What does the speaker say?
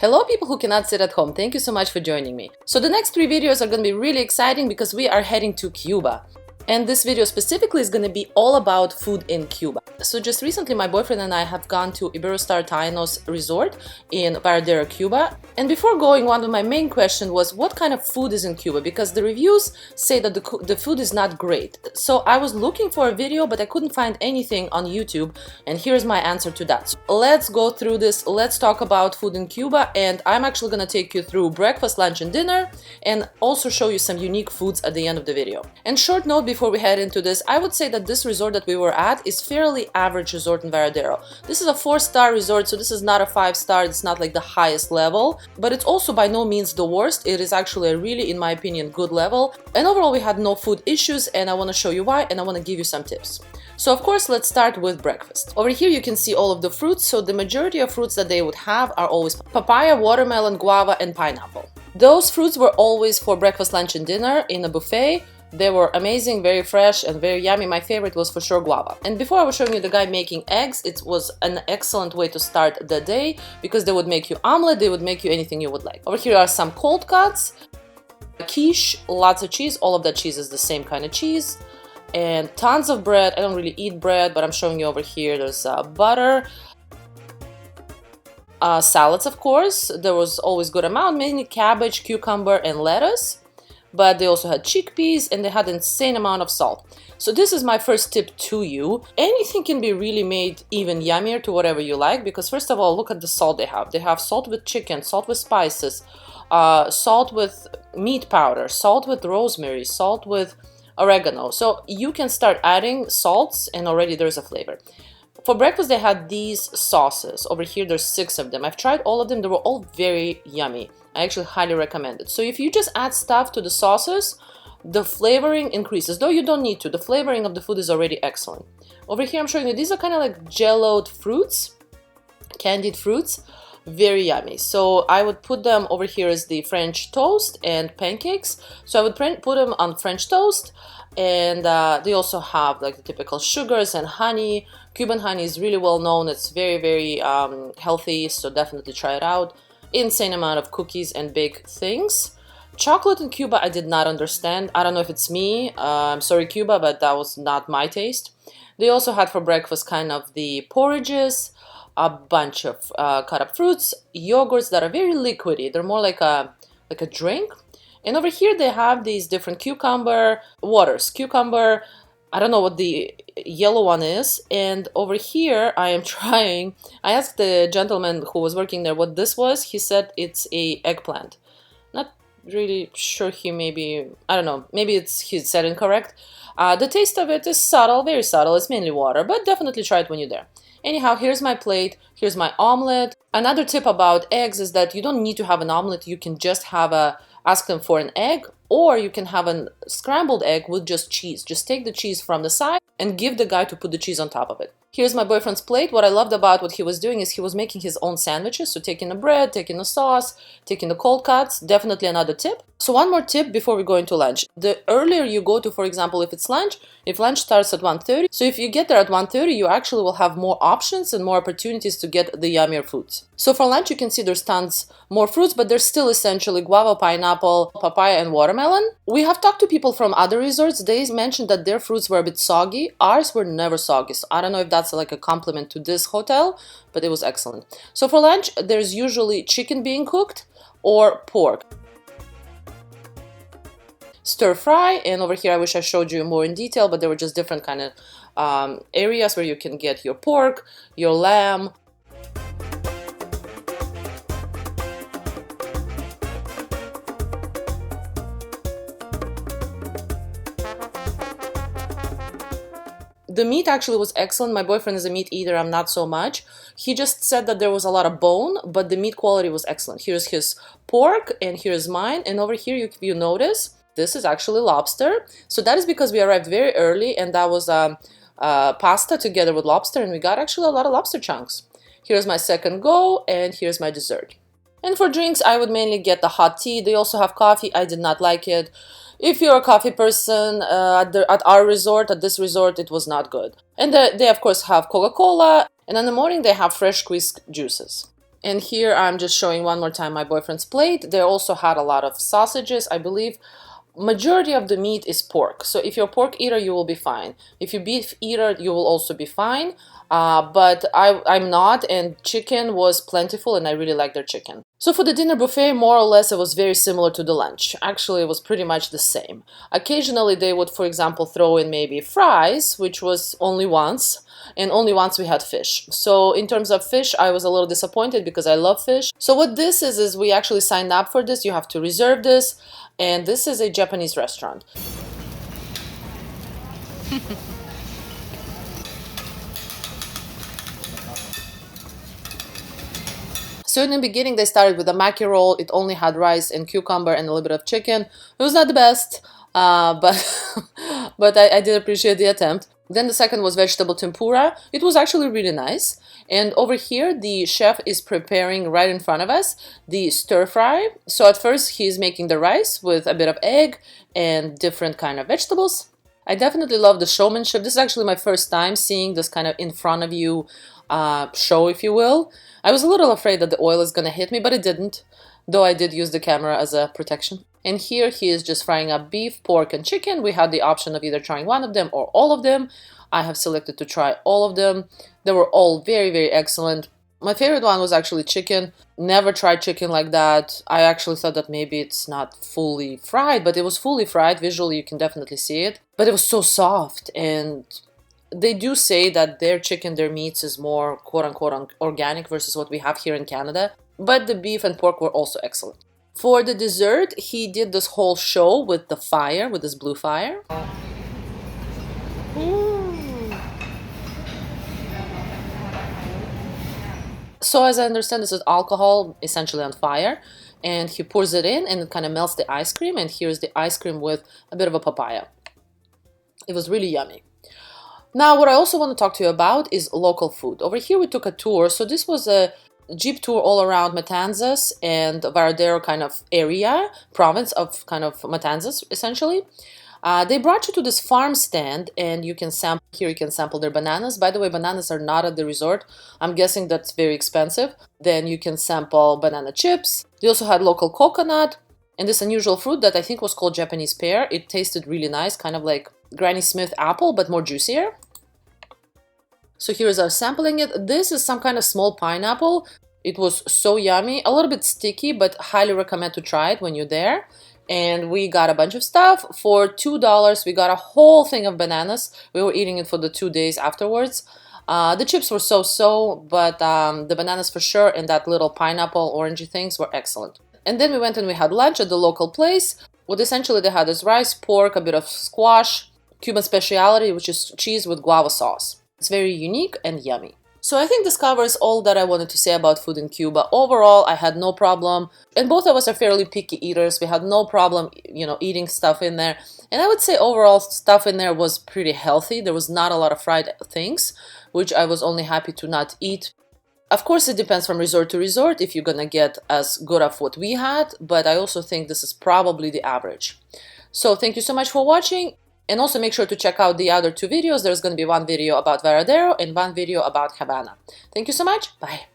Hello people who cannot sit at home, thank you so much for joining me. So the next 3 videos are going to be really exciting because we are heading to Cuba. And this video specifically is going to be all about food in Cuba. So just recently my boyfriend and I have gone to Iberostar Taínos resort in Varadero, Cuba. And before going, one of my main questions was what kind of food is in Cuba, because the reviews say that the food is not great. So I was looking for a video but I couldn't find anything on YouTube, and here's my answer to that. So let's go through this, let's talk about food in Cuba, and I'm actually going to take you through breakfast, lunch and dinner, and also show you some unique foods at the end of the video. And short note before we head into this, I would say that this resort that we were at is fairly average resort in Varadero. This is a 4-star resort, so this is not a 5-star, it's not like the highest level, but it's also by no means the worst. It is actually a really, in my opinion, good level. And overall we had no food issues, and I want to show you why, and I want to give you some tips. So of course, let's start with breakfast. Over here you can see all of the fruits. So the majority of fruits that they would have are always papaya, watermelon, guava and pineapple. Those fruits were always for breakfast, lunch and dinner in a buffet. They were amazing, very fresh and very yummy. My favorite was for sure guava. And before I was showing you the guy making eggs, it was an excellent way to start the day because they would make you omelet, they would make you anything you would like. Over here are some cold cuts, quiche, lots of cheese. All of that cheese is the same kind of cheese. And tons of bread. I don't really eat bread, but I'm showing you over here. There's butter. Salads, of course. There was always good amount, mainly cabbage, cucumber, and lettuce. But they also had chickpeas, and they had an insane amount of salt. So this is my first tip to you. Anything can be really made even yummier to whatever you like, because first of all, look at the salt they have. They have salt with chicken, salt with spices, salt with meat powder, salt with rosemary, salt with oregano. So you can start adding salts and already there's a flavor. For breakfast they had these sauces. Over here there's 6 of them. I've tried all of them. They were all very yummy. I actually highly recommend it. So if you just add stuff to the sauces, the flavoring increases. Though you don't need to. The flavoring of the food is already excellent. Over here I'm showing you, these are kind of like jelloed fruits, candied fruits. Very yummy. So I would put them over here as the French toast and pancakes. So I would put them on French toast, and they also have like the typical sugars and honey. Cuban honey is really well known. It's very healthy, so definitely try it out. Insane amount of cookies and big things. Chocolate in Cuba I did not understand. I don't know if it's me. I'm sorry Cuba, but that was not my taste. They also had for breakfast kind of the porridges, a bunch of cut up fruits, yogurts that are very liquidy. They're more like a drink. And over here they have these different cucumber waters. Cucumber, I don't know what the yellow one is. And over here I am trying, I asked the gentleman who was working there what this was. He said it's a eggplant. Not really sure, he maybe, I don't know, maybe he said incorrect. The taste of it is subtle, very subtle. It's mainly water, but definitely try it when you're there. Anyhow, here's my plate, here's my omelet. Another tip about eggs is that you don't need to have an omelet. You can just ask them for an egg, or you can have a scrambled egg with just cheese. Just take the cheese from the side and give the guy to put the cheese on top of it. Here's my boyfriend's plate. What I loved about what he was doing is he was making his own sandwiches. So taking the bread, taking the sauce, taking the cold cuts, definitely another tip. So one more tip before we go into lunch. The earlier you go to, for example, if it's lunch, if lunch starts at 1:30, so if you get there at 1:30, you actually will have more options and more opportunities to get the yummier foods. So for lunch, you can see there's tons more fruits, but there's still essentially guava, pineapple, papaya, and watermelon. We have talked to people from other resorts. They mentioned that their fruits were a bit soggy. Ours were never soggy. So I don't know if that's like a compliment to this hotel, but it was excellent. So for lunch, there's usually chicken being cooked or pork. Stir fry, and over here I wish I showed you more in detail, but there were just different kind of areas where you can get your pork, your lamb. The meat actually was excellent. My boyfriend is a meat eater, I'm not so much. He just said that there was a lot of bone, but the meat quality was excellent. Here's his pork, and here's mine, and over here you notice this is actually lobster. So that is because we arrived very early, and that was pasta together with lobster, and we got actually a lot of lobster chunks. Here's my second go, and here's my dessert. And for drinks, I would mainly get the hot tea. They also have coffee. I did not like it. If you're a coffee person, at our resort, at this resort, it was not good. And they of course have Coca-Cola, and in the morning they have fresh squeezed juices. And here I'm just showing one more time my boyfriend's plate. They also had a lot of sausages, I believe. Majority of the meat is pork, so if you're a pork eater, you will be fine. If you're beef eater, you will also be fine. But I'm not, and chicken was plentiful, and I really like their chicken. So for the dinner buffet, more or less, it was very similar to the lunch. Actually, it was pretty much the same. Occasionally, they would, for example, throw in maybe fries, which was only once, and only once we had fish. So in terms of fish, I was a little disappointed because I love fish. So what this is we actually signed up for this. You have to reserve this, and this is a Japanese restaurant. So in the beginning, they started with a maki roll. It only had rice and cucumber and a little bit of chicken. It was not the best, but but I did appreciate the attempt. Then the second was vegetable tempura. It was actually really nice. And over here, the chef is preparing right in front of us the stir fry. So at first, he's making the rice with a bit of egg and different kind of vegetables. I definitely love the showmanship. This is actually my first time seeing this kind of in front of you show, if you will. I was a little afraid that the oil is going to hit me, but it didn't, though I did use the camera as a protection. And here he is just frying up beef, pork, and chicken. We had the option of either trying one of them or all of them. I have selected to try all of them. They were all very, very excellent. My favorite one was actually chicken. Never tried chicken like that. I actually thought that maybe it's not fully fried, but it was fully fried. Visually, you can definitely see it. But it was so soft, and they do say that their chicken, their meats is more quote-unquote organic versus what we have here in Canada. But the beef and pork were also excellent. For the dessert, he did this whole show with the fire, with this blue fire. So as I understand, this is alcohol essentially on fire, and he pours it in and it kind of melts the ice cream, and here's the ice cream with a bit of a papaya. It was really yummy. Now, what I also want to talk to you about is local food. Over here we took a tour. So this was a jeep tour all around Matanzas and Varadero kind of area, province of kind of Matanzas, essentially. They brought you to this farm stand, and you can sample, here you can sample their bananas. By the way, bananas are not at the resort. I'm guessing that's very expensive. Then you can sample banana chips. They also had local coconut and this unusual fruit that I think was called Japanese pear. It tasted really nice, kind of like Granny Smith apple, but more juicier. So here's our sampling it. This is some kind of small pineapple. It was so yummy, a little bit sticky, but highly recommend to try it when you're there. And we got a bunch of stuff. For $2, we got a whole thing of bananas. We were eating it for the 2 days afterwards. The chips were so-so, but the bananas for sure and that little pineapple orangey things were excellent. And then we went and we had lunch at the local place. What essentially they had is rice, pork, a bit of squash, Cuban speciality, which is cheese with guava sauce. It's very unique and yummy. So I think this covers all that I wanted to say about food in Cuba. Overall, I had no problem, and both of us are fairly picky eaters. We had no problem, eating stuff in there. And I would say overall stuff in there was pretty healthy. There was not a lot of fried things, which I was only happy to not eat. Of course, it depends from resort to resort if you're gonna get as good of what we had, but I also think this is probably the average. So thank you so much for watching. And also make sure to check out the other 2 videos. There's going to be one video about Varadero and one video about Havana. Thank you so much. Bye.